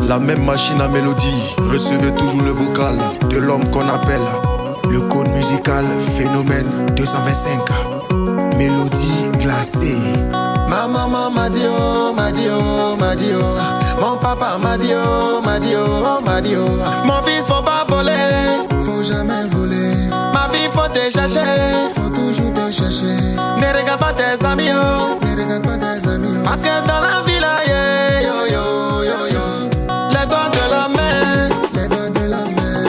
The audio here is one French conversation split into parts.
La même machine à mélodie, recevez toujours le vocal de l'homme qu'on appelle le code musical Phénomène 225. Mélodie glacée. Ma maman m'a dit oh, m'a dit oh, m'a dit oh. Mon papa m'a dit oh, m'a dit oh, m'a dit oh. Mon fils faut pas voler, Faut jamais voler, ma vie faut te chercher. faut toujours te chercher. Ne regarde pas tes amis oh. Ne regarde pas tes amis. Parce que dans la vie là, yeah, yo yo yo yo. Les doigts de la main Les doigts de la main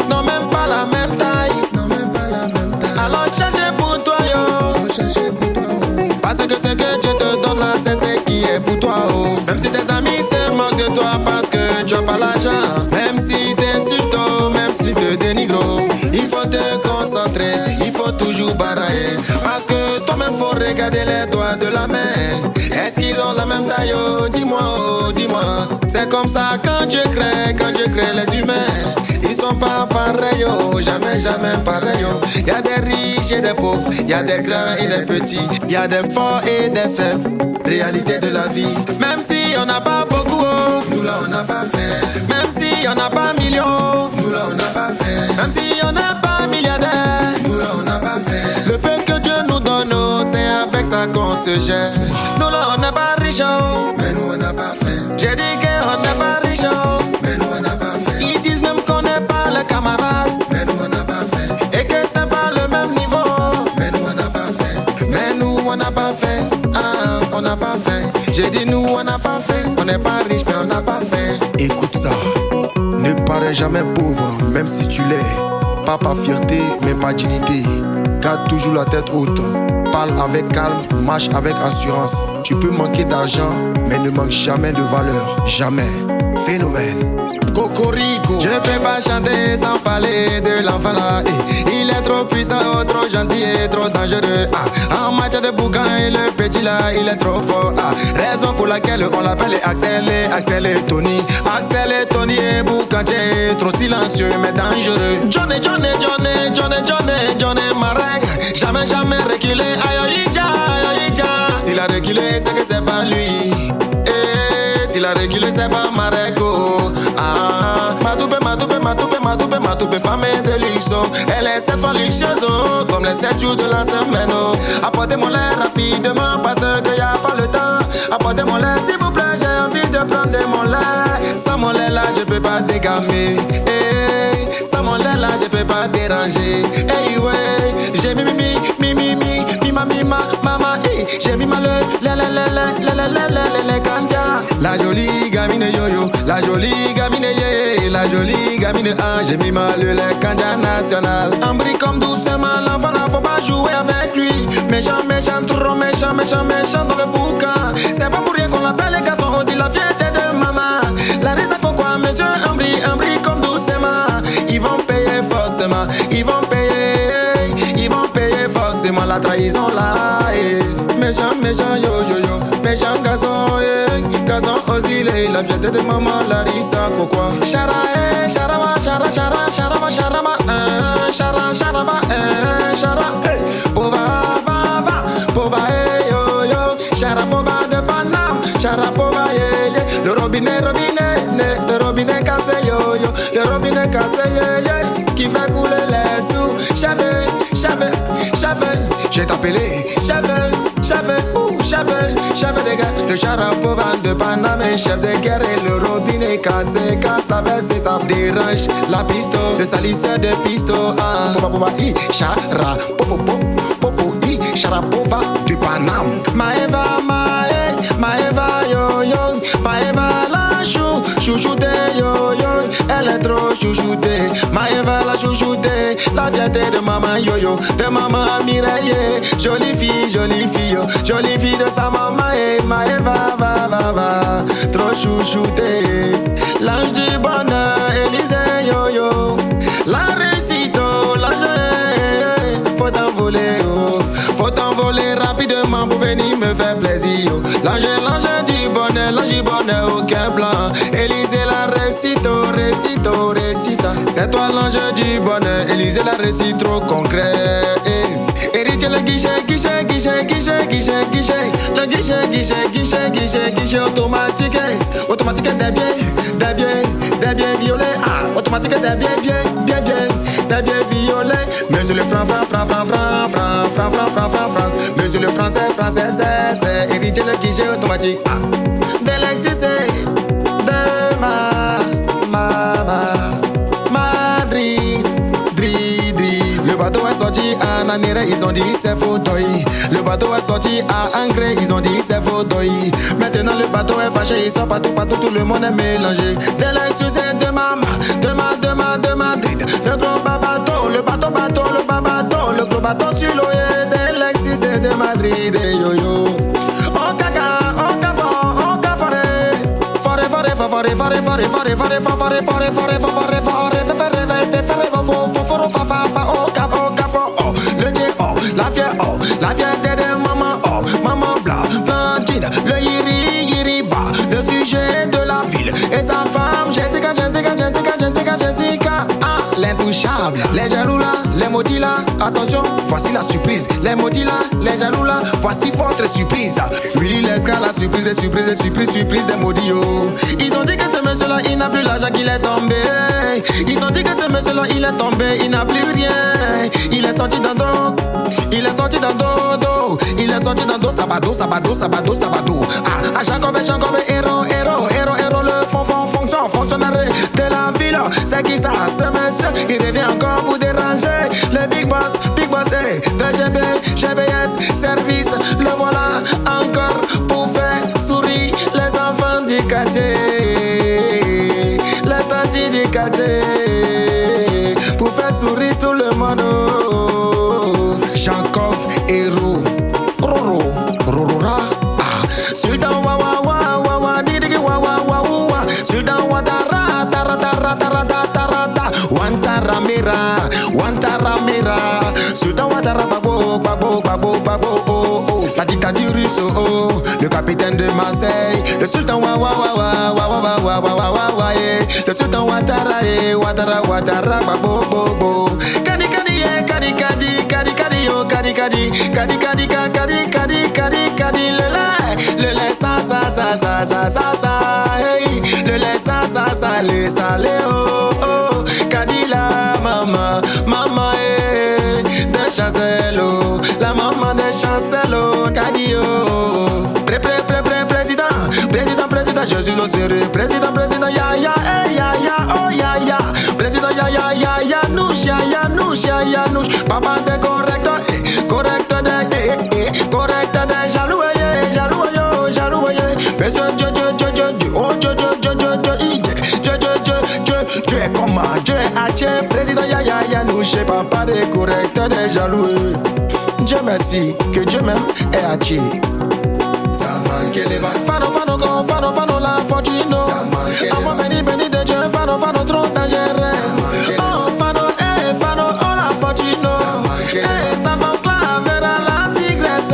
n'ont même pas la même taille. n'ont même pas la même taille. Alors cherchez pour toi yo. Faut chercher pour toi. Parce que ce que Dieu te donne là, c'est ce qui est pour toi oh. Même si tes amis se moquent de toi parce que tu as pas l'argent, même si t'insultes oh, même si te dénigrent oh, il faut te concentrer, il faut toujours barailler. Parce que toi-même faut regarder les doigts de la main. Est-ce qu'ils ont la même taille oh? Dis-moi oh, dis-moi. C'est comme ça quand Dieu crée les humains. Ils sont pas pareils oh, jamais, jamais pareils oh. Y a des riches et des pauvres, y a des grands et des petits, y a des forts et des faibles. Réalité de la vie. Même si on n'a pas beaucoup oh, Nous là on n'a pas fait. même si on n'a pas millions, Nous là on n'a pas fait. même si on n'a pas milliardaires, Nous là on n'a pas fait. le peu que Dieu nous donne oh, c'est avec ça qu'on se gère. Nous là on n'est pas riches oh, Mais nous on n'a pas fait. j'ai dit qu'on n'est pas riches oh. Mais nous on n'a pas fait. Ils disent même qu'on n'est pas le camarade Mais nous on n'a pas fait. et que c'est pas le même niveau. Mais nous on n'a pas fait. Mais nous on n'a pas fait, ah, on n'a pas fait. J'ai dit nous on n'a pas fait, on n'est pas riche mais on n'a pas fait. Écoute ça, ne parais jamais pauvre même si tu l'es. Pas par fierté mais par dignité. Garde toujours la tête haute, parle avec calme, marche avec assurance. Tu peux manquer d'argent mais ne manque jamais de valeur, jamais. Phénomène. Cocorico. Je peux pas chanter sans parler de l'enfant là. Il est trop puissant, trop gentil et trop dangereux. En matière de boucan, le petit là, il est trop fort. Raison pour laquelle on l'appelle Axel et Tony. Axel et Tony et Boucantier, trop silencieux mais dangereux. Johnny Marek, jamais reculé. Ayoïja. S'il a reculé, c'est que c'est pas lui. S'il a reculé, c'est pas Mareko. Matoupé, femme de luxe. Elle est cette fois luxueuse, comme les 7 jours de la semaine. Apportez mon lait rapidement, parce que y a pas le temps. Apportez mon lait, s'il vous plaît, j'ai envie de prendre mon lait. Sans mon lait là, je peux pas dégamer. Sans mon lait là, je peux pas déranger. Ouais, j'ai mama, j'ai mis ma le kandia. La jolie gamine yo-yo, la jolie gamine yé, la jolie gamine j'ai mis ma le kandia national. Ambri comme doucement, l'enfant là faut pas jouer avec lui. Méchant, trop méchant dans le boucan. C'est pas pour rien qu'on l'appelle les garçons aussi la fierté de maman. La raison pourquoi monsieur Ambri comme doucement. Ils vont payer forcément, ils vont payer forcément la trahison là. Méchant yo, méchant gazon aussi la fierté de maman Larissa Kokwa. Charama, pova, yo, charapova de Paname, charapova, le robinet cassé, yo, le robinet cassé, qui fait couler les sous. Chef, j'ai appelé, chef de guerre, le charapova de Paname, chef de guerre et le robinet cassé, quand ça verse, ça dérange la piste, le salisseur de piste, pova, charapova du Paname. Maeva, yo, Maeva la chouchoute, yo, elle est trop chouchoutée. Maeva la chouchoutée, la fierté de maman yo, de maman Mireille. Jolie fille, yo, jolie fille de sa maman. Maeva, va, trop chouchoutée. L'ange du bonheur, Élysée, yo, la réussite, l'ange, faut t'envoler rapidement pour venir me faire plaisir. L'ange du bonheur, aucun blanc. Élysée la récita. C'est toi l'ange du bonheur, Élysée la récite trop concret. Héritier le guichet, guichet, guichet, guichet, guichet, guichet. Le guichet, guichet, guichet, guichet, guichet automatique. Automatique des biens violets. Ah, automatique des biens violets. Monsieur le franc. Monsieur le français, c'est héritier le guichet automatique. Ah, de l'excès de Madrid. Le bateau est sorti à Nanire, ils ont dit c'est fauteuil. Le bateau est sorti à Ancré, ils ont dit c'est fauteuil. Maintenant le bateau est fâché, ils sont partout, tout le monde est mélangé. De l'excès de Madrid. Le gros bateau, le gros bateau sur l'eau. De l'excès de Madrid, yo yo. On caca, la fierté de maman blanchine, le yiri ba, le sujet de la ville et sa femme Jessica, ah, l'intouchable, les jaloux là, les maudits là, attention, voici la surprise, les maudits là, les jaloux là, voici votre surprise. Willy Lesca, la surprise des maudits yo. Ils ont dit que ce monsieur là, il n'a plus l'argent qu'il est tombé. Ils ont dit que ce monsieur là, il est tombé, il n'a plus rien. Il est sorti dans dos, sabado. Ah, Jacob, héros, le fonctionnaire de la ville. C'est qui ça, ce monsieur? Il revient encore pour déranger. Le big boss, GBS, service. Le voilà encore pour faire sourire les enfants du quartier. Les tantis du quartier. Pour faire sourire tout le monde. Jacob, héros. Sultan wa didigi wa Sultan wa Wantaramira Sultan wa babo la dictature russe le capitaine de Marseille le Sultan wa le Sultan Ouattara babo kadi le lait ça hey le lait ça salé oh Kadila maman de Chancelo la maman de Chancelo Kadio président je suis au sérieux président ya oh ya président ya nouche papa de correcteur de jaloux monsieur Dieu est comment Dieu est Hatché président ya nouche papa de correcteur de jaloux Dieu merci que Dieu même est Hatché. Fano la fortune. Avant béni de Dieu, Fano trop dangereux. Oh Fano, oh la fortune. Ça va claver à la tigresse.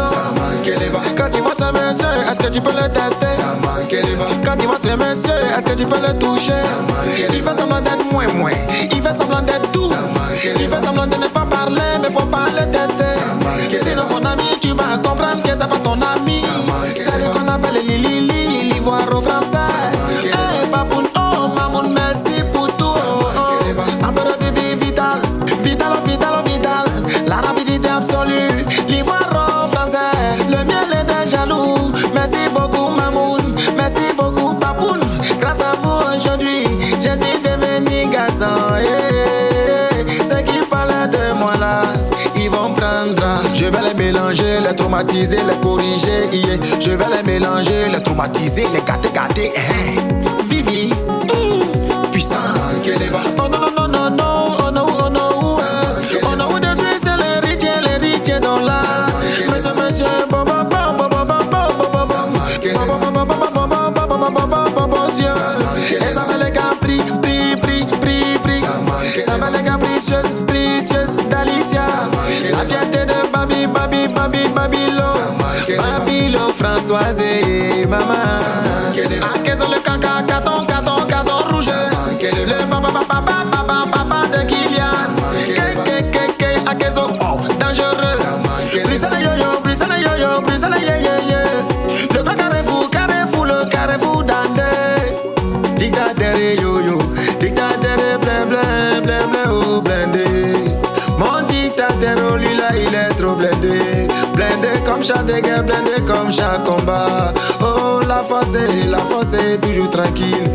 Quand tu vois ce monsieur, est-ce que tu peux le tester? Quand tu vois ce monsieur, est-ce que tu peux le toucher? Il fait semblant d'être moins. Il fait semblant d'être doux. Il fait semblant de ne pas parler, mais faut pas le tester. Sinon mon ami, tu vas comprendre que c'est pas ton ami. C'est lui qu'on appelle Lili, l'ivoire au français. Hey Papoun, oh Mamoun, merci pour tout. Un peu de vie vital. La rapidité absolue, l'ivoire au français. Le miel est des jaloux. Merci beaucoup Mamoun, merci beaucoup Papoun. Grâce à vous aujourd'hui, je suis devenu garçon. Ceux qui parlaient de moi là, ils vont prendre. Je vais les mélanger, les traumatiser, les corriger. Je vais les mélanger, les traumatiser, les gâter. Vivi, puissant. Oh non. Oh non, où de suite c'est l'héritier dans la. Monsieur, et ça va les capri. Ça va les capricieuses d'Alicia. La fierté de Babilo, Françoise et maman. À qu'est-ce le carton rouge. Le papa de Kylian. À qu'est-ce oh dangereux. chat de guerre, blindé comme chat combat. Oh, la force est toujours tranquille.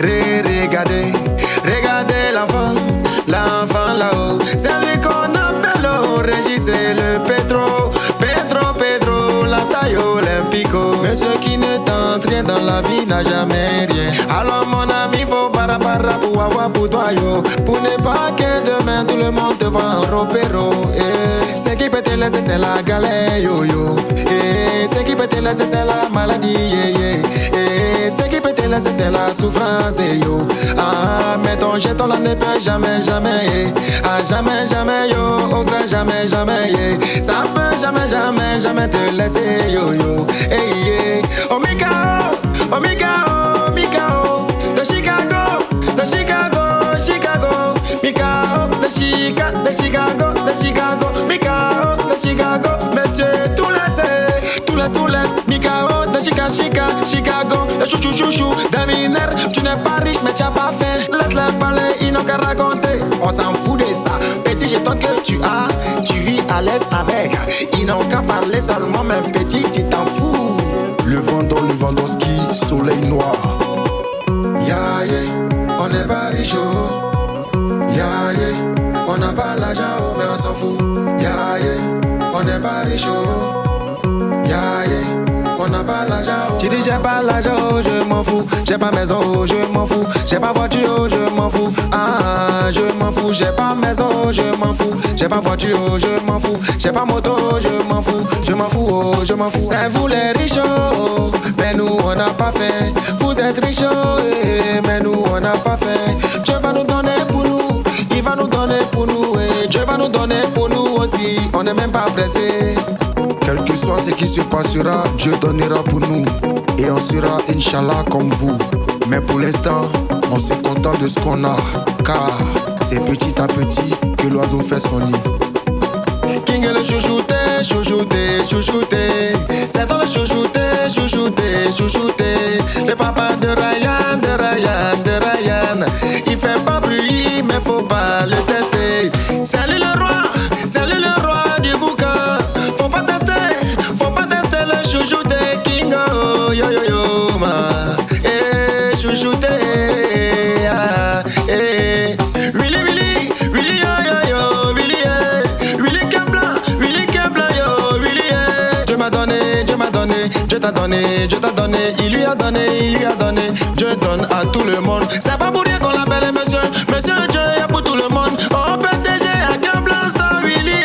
Regardez, regardez l'enfant là-haut. C'est lui qu'on appelle au Régis, c'est le Pedro, la taille olympico. Mais ce qui ne tente rien dans la vie n'a jamais rien. Alors mon ami, faut para pour avoir pour toi yo. Pour ne pas que demain tout le monde te voit en ropero. Ce qui peut te laisser c'est la galère yo yo. Ce qui peut te laisser c'est la maladie ce qui peut te laisser c'est la souffrance yo. Ah mais ton jeton là ne peut jamais ah jamais yo. Au grand jamais ça peut jamais te laisser yo yo. Oh Mikao de Chicago Mikao de Chicago Mikao de Chicago. Messieurs tout laisse Mikao de Chicago. Le chouchou des mineurs. Tu n'es pas riche mais tu n'as pas faim. Laisse-les parler, ils n'ont qu'à raconter. On s'en fout de ça. Petit jeton que tu as, tu vis à l'aise avec. Ils n'ont qu'à parler seulement, même petit, tu t'en fous. Lewandowski, soleil noir. Ya on n'est pas riche. Ya on n'a pas l'argent, mais on s'en fout. Ya on n'est pas riche. Ya on n'a pas l'argent. Tu dis j'ai pas l'argent, je m'en fous. J'ai pas maison, je m'en fous. J'ai pas voiture, je m'en fous. Ah, je m'en fous. J'ai pas maison, je m'en fous. J'ai pas voiture, je m'en fous. J'ai pas moto, je m'en fous. Je m'en fous, oh, je m'en fous. C'est vous les riches, mais nous on n'a pas fait. Vous êtes riches, mais nous on n'a pas fait. Dieu va nous donner pour nous. Il va nous donner pour nous. Dieu va nous donner pour nous aussi. On n'est même pas pressé. Quel que soit ce qui se passera, Dieu donnera pour nous. Et on sera, Inch'Allah, comme vous. Mais pour l'instant, on se contente de ce qu'on a. Car c'est petit à petit que l'oiseau fait son nid. King est le chouchouté. C'est toi le chouchouté. Le papa de Ryan. Il fait pas bruit, mais faut pas le tester. Salut le roi du boucan. Faut pas tester le chouchouté. King, oh, yo, ma. Chouchouté. Willy, yo, Willy Kebla, yo, Willy. Dieu m'a donné, Dieu t'a donné, il lui a donné. Dieu donne à tout le monde. C'est pas pour rien qu'on l'appelle monsieur Dieu est pour tout le monde. Oh PTG à Kebla Star, Willy,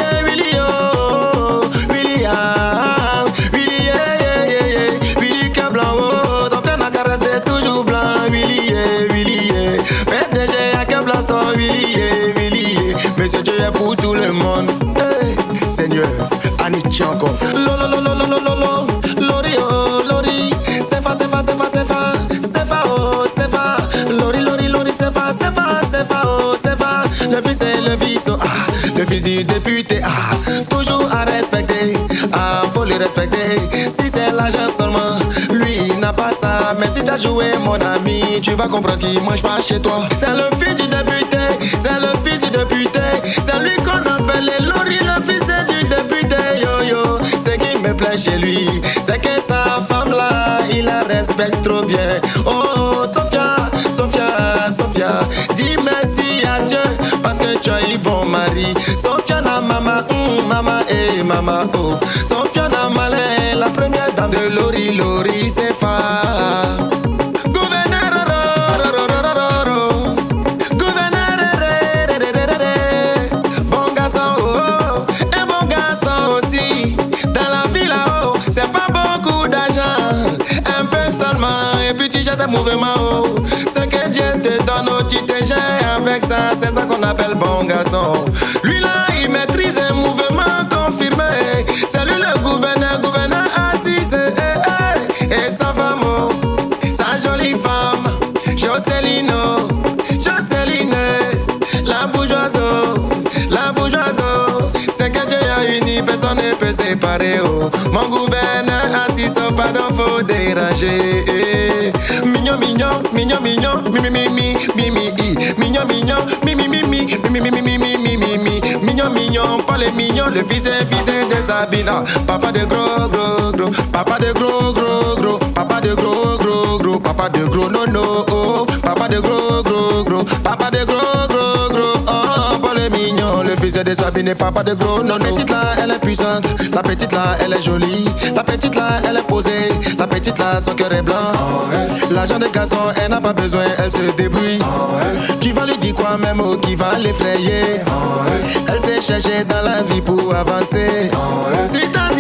Willy Kebla, oh, ton cœur n'a qu'à rester toujours blanc, Willy, PTG à Kebla Star, Willy, monsieur Dieu est pour tout le monde. Hey, Seigneur, Anichi encore. Lori, Sefa, oh, Sefa, Lori, Sefa, oh, Sefa. Le fils du député, toujours à respecter, faut le respecter. Si c'est l'argent seulement, lui n'a pas ça. Mais si tu as joué mon ami, tu vas comprendre qu'il mange pas chez toi. C'est le fils du député, c'est lui qu'on appelle Lori, le fils du député, yo. Ce qui me plaît chez lui, c'est que sa femme là, il la respecte trop bien. Oh, Sophia, dis merci à Dieu parce que tu as eu bon mari. Sophia na mama, mama, oh. Sophia na malin, la première dame de Lori, c'est fa. Bon garçon, oh, et bon garçon aussi. Dans la ville là-haut, c'est pas beaucoup d'argent, un peu seulement, et puis tu jettes un mouvement, oh. Ce que Dieu te donne, oh, tu te jettes avec ça, c'est ça qu'on appelle bon garçon. Lui là, il maîtrise un mouvement confirmé. C'est lui le gouverneur assis, et sa femme, oh, sa jolie femme, Jocelyne, la bourgeoise, c'est que Dieu a uni, personne ne peut séparer, oh. Mon gouverneur assis, oh, pardon, faut déranger. Mignon, mignon, mignon, mignon, le fils de Sabina. Papa de gros, papa de gros, papa de gros, papa de gros, non, non, oh. Papa de gros, papa de gros, oh. Paul est mignon, le fils de Sabine, papa de gros, non, non. La petite là, elle est puissante, la petite là, elle est jolie, la petite là, elle est posée, la petite là, son cœur est blanc. L'argent de garçon, elle n'a pas besoin, elle se débrouille. Tu vas lui dire quoi même qui va l'effrayer. Elle s'est cherchée dans la vie pour avancer. Zita,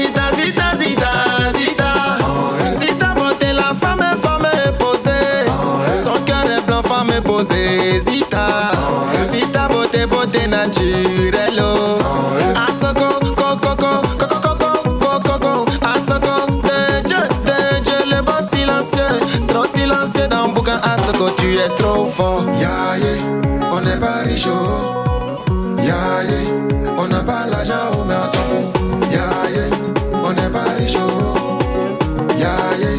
Zita beauté, la femme est posée. Son cœur est blanc, femme est posée. Zita beauté naturelle. Asoko, Asoko, de Dieu, le bon silencieux. Trop silencieux dans le bouquin. Asoko, tu es trop fort. Ya, yeah, on n'est pas riche. Ya, yeah, on n'a pas l'argent, mais on s'en fout. Ya, yeah, on n'est pas riche. Ya, yeah,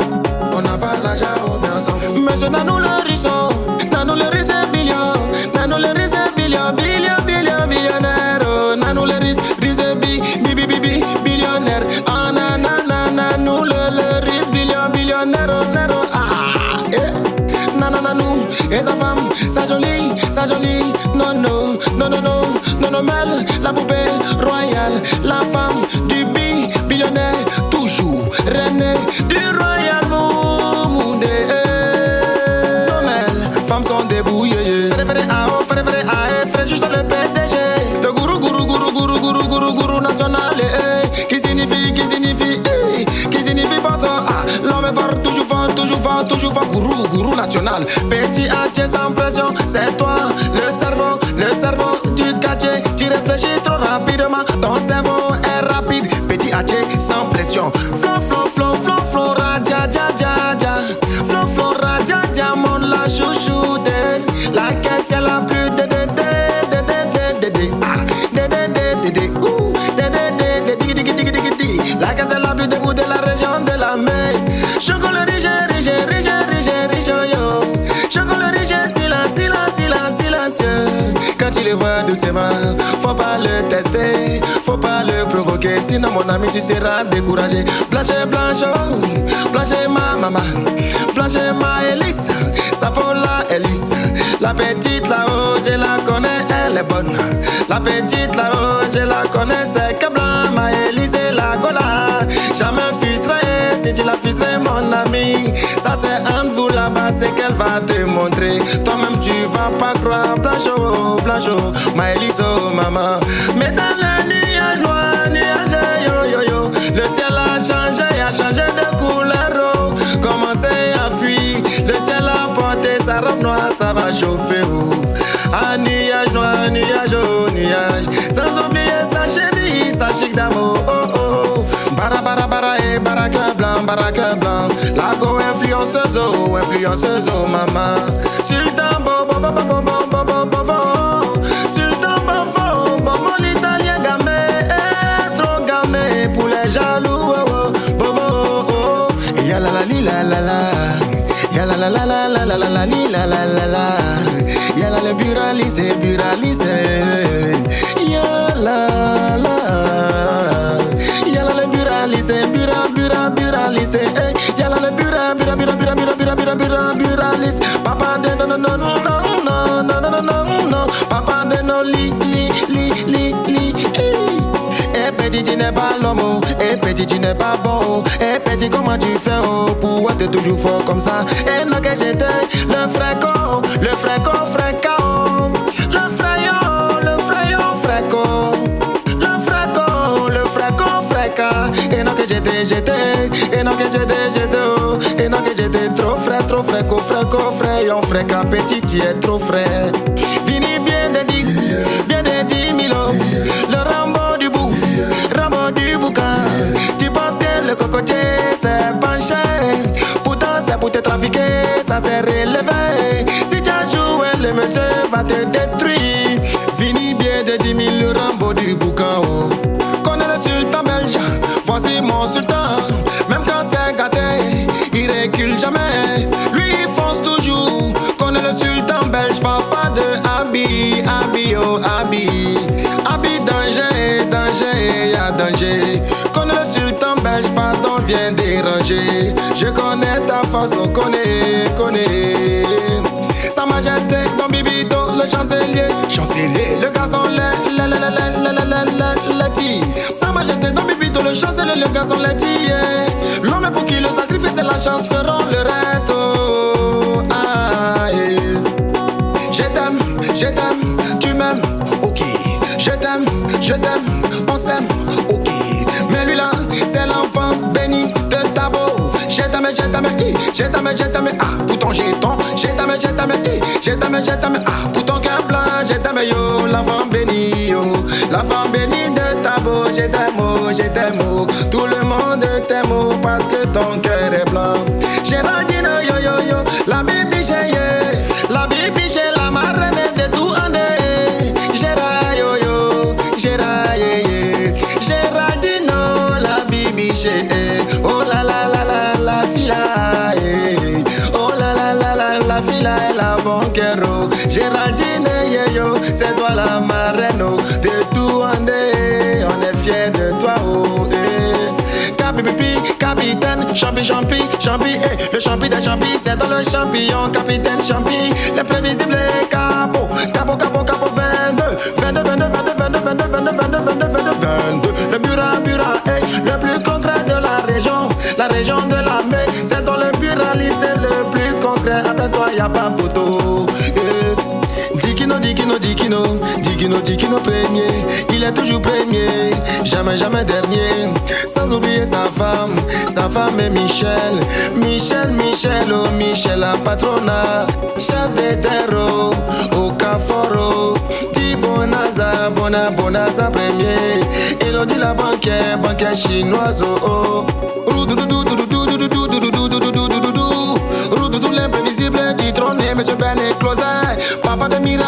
on n'a pas l'argent, mais on s'en fout. Mais c'est dans nous le risson, billion, dans nous le risson, billionnaire. Dans nous le risson, billionnaire. Ah, nous le risson, billionnaire. Ah, nous, et sa femme, sa jolie, non, Mel, la poupée royale, la femme du billionnaire, toujours reine du royal monde. Non, Mel, femmes sont débrouillées, frère, juste le PDG, le gourou national, qui signifie, pas ça, l'homme est fort, toujours fort, gourou national. Petit H sans pression, c'est toi, le cerveau du quartier. Tu réfléchis trop rapidement, ton cerveau est rapide. Petit H sans pression. Flow, radia, flow, radia, diamant, la chouchoute. La caisse, y'a la plus de la caisse, est la plus debout de la région de la mer. Chocolat riche, yo. Chocolat riche, silencieux. Quand tu les vois doucement, faut pas le tester, faut pas le provoquer. Sinon mon ami tu seras découragé. Blanche, ma maman, blanche ma Elise, sa Paula Elise. La petite là-haut, je la connais, elle est bonne. La petite là-haut, je la connais, c'est que blanc, ma Elise et la cola. Jamais frustré, si tu la frustrais mon ami. Ça c'est un de vous là-bas, c'est qu'elle va te montrer. Toi-même tu vas pas croire, blanche, ma Elise, oh maman. Mais dans le nuage noir, yo, le ciel a changé de couleur, oh. Commencez à fuir, le ciel a porté sa robe noire, ça va chauffer, oh. Ah, nuage noir, nuage, sans oublier sa chérie, sa chic d'amour, oh. Bara, baraque blanc, la go influenceuse, oh, maman. Sultan, Sultan, bobo, l'italien gamé, trop gamé, pour les jaloux, oh. Et y'a la y'a le buralisé, y'a le buralisé, buraliste, y'a le buraliste, papa de non, papa de non, li. Et petit tu n'es pas l'homme, et petit tu n'es pas bon, et petit comment tu fais pour être toujours fort comme ça. Et non que j'étais le fréco, et non que j'étais trop frais, yon fréca, petit tu es trop frais. Vini bien de 10 000, le Rambo du boucan. Tu penses que le cocotier c'est penché, pourtant c'est pour te trafiquer, ça s'est relevé. Si tu as joué, le monsieur va te détruire. Vini bien de 10 000, le Rambo du boucan, oh. Connais le sultan belge, voici mon sultan. Même quand c'est gâté, il recule jamais, lui il fonce toujours. Connais le sultan belge, parle pas de Abi, danger. danger, y'a danger. Connais le sultan belge, pardon, viens déranger. Je connais ta façon, connais. Sa majesté, Don Bibito, le chancelier, le garçon, Lati. Sa majesté, Don Bibito, le chancelier, le garçon, Lati. L'homme pour qui le sacrifice et la chance feront le reste. Oh, ah, yeah. Je t'aime, tu m'aimes, ok. Je t'aime, on s'aime, ok. Mais lui là, c'est l'enfant béni de Tabo. Je t'aime, ah, pour ton jeton. Je t'aime, ah, pour ton cœur blanc. Je t'aime, yo, l'enfant béni, yo. L'enfant béni de Tabo. Je t'aime, oh. Tout le monde t'aime, oh, parce que ton cœur est blanc. Géraldine, yo, la bibi, la bibi, la marraine de tout andé. Géraldine, la bibi, oh la fila, oh la fila est la banquero. Géraldine, yo, c'est toi la marraine de tout andé. On est fiers de toi, oh, capitaine, champi, le champi des champis, c'est dans le champignon, capitaine champi, l'imprévisible capo, 22, le Bura, le plus concret de la région de la mer, c'est dans le buraliste le plus concret, avec toi y'a pas photo. Dikino premier, il est toujours premier, jamais dernier. Sans oublier sa femme est Michel, oh Michel la patrona, chef des terreaux, au Caforo, Di Bonaza premier, Elodie la banquière chinoise, oh. L'imprévisible du trône, monsieur Ben et Closet, papa de Miraline,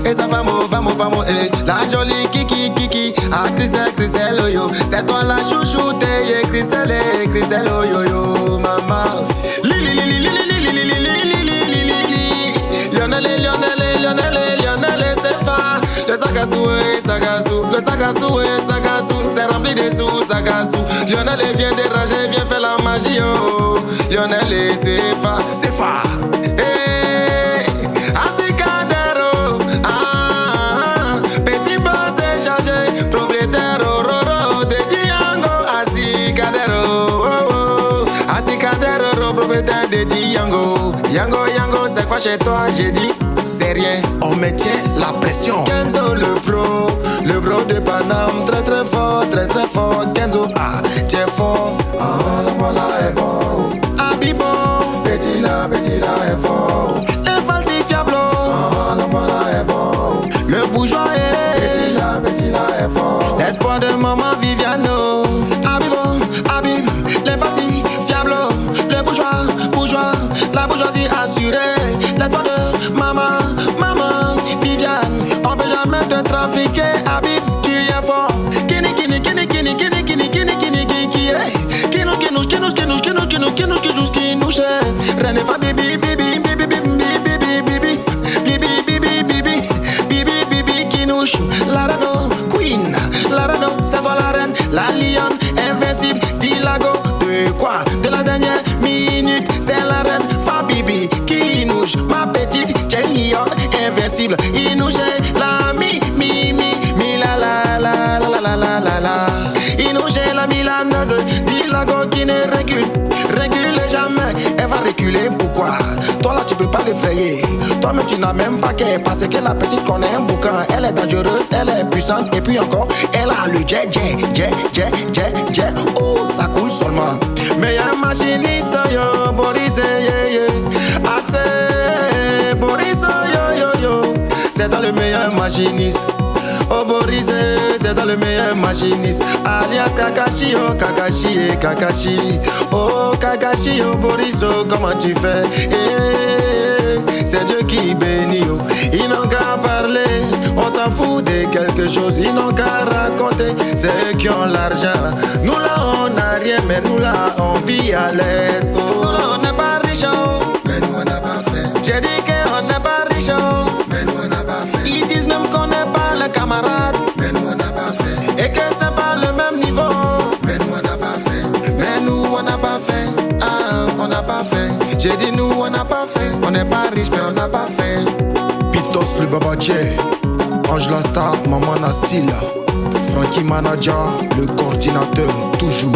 et sa femme, et la jolie Kiki, ah Christelle, yo, c'est toi la chouchoute, Christelle, yo, maman. Lionel, c'est fa. Le Sagassou, c'est rempli de sous, Sagassou. Lionel vient déranger, vient faire la magie, oh. Lionel, c'est fa. Hey, Asikadero, ah, petit boss est chargé, propriétaire, Roro, de Diango, Asikadero, propriétaire de Diango. Yango, c'est quoi chez toi, j'ai dit? C'est rien, on me tient la pression. Kenzo le bro de Paname, très fort. Kenzo, ah, t'es fort. Ah, la voilà est bon. Abibo, petit là est fort. Infalsifiable, ah, la voilà est bon. Le bourgeois est petit là est fort. L'espoir de maman Viviano. Abib, l'infalsifiable. Le bourgeois, la bourgeoisie assurée. L'espoir de maman Viviane, on peut jamais te trafiquer, Habib, tu es fort. Kini, René bibi, kinouche, la Rano, Queen, la Rano, c'est toi la reine, la lionne, invincible, Dilago, de quoi? De la dernière minute, c'est la reine, Fabibi, kinouche, ma petite, t'es lionne, invincible, inouche, la mi, la, inouche, la milanaise, Dilago qui ne recule jamais, elle va reculer, pourquoi? Toi là tu peux pas l'effrayer, toi-même tu n'as même pas qu'elle, parce que la petite connaît un boucan, elle est dangereuse, elle est puissante, et puis encore, elle a le jet, oh ça coule seulement, mais y'a un machiniste, yo, Boris, Ate, Boris, yo, c'est dans le meilleur machiniste. Oh Boris, c'est dans le meilleur machiniste. Alias Kakashi, oh Kakashi. Oh Kakashi, oh Boris, oh comment tu fais? C'est Dieu qui bénit, oh. Ils n'ont qu'à parler, on s'en fout de quelque chose. Ils n'ont qu'à raconter, c'est eux qui ont l'argent. Nous là on n'a rien, mais nous là on vit à l'aise, oh. Nous là on n'est pas riche, oh. Mais nous on n'a pas fait. J'ai dit qu'on n'est pas riche, oh. Mais nous on n'a pas fait. Ils disent même qu'on n'est pas le camarade. J'ai dit nous on n'a pas fait. On n'est pas riche mais on n'a pas fait. Pitos le babatier, Angela Star, Maman Nastila, Frankie Manager, le coordinateur toujours.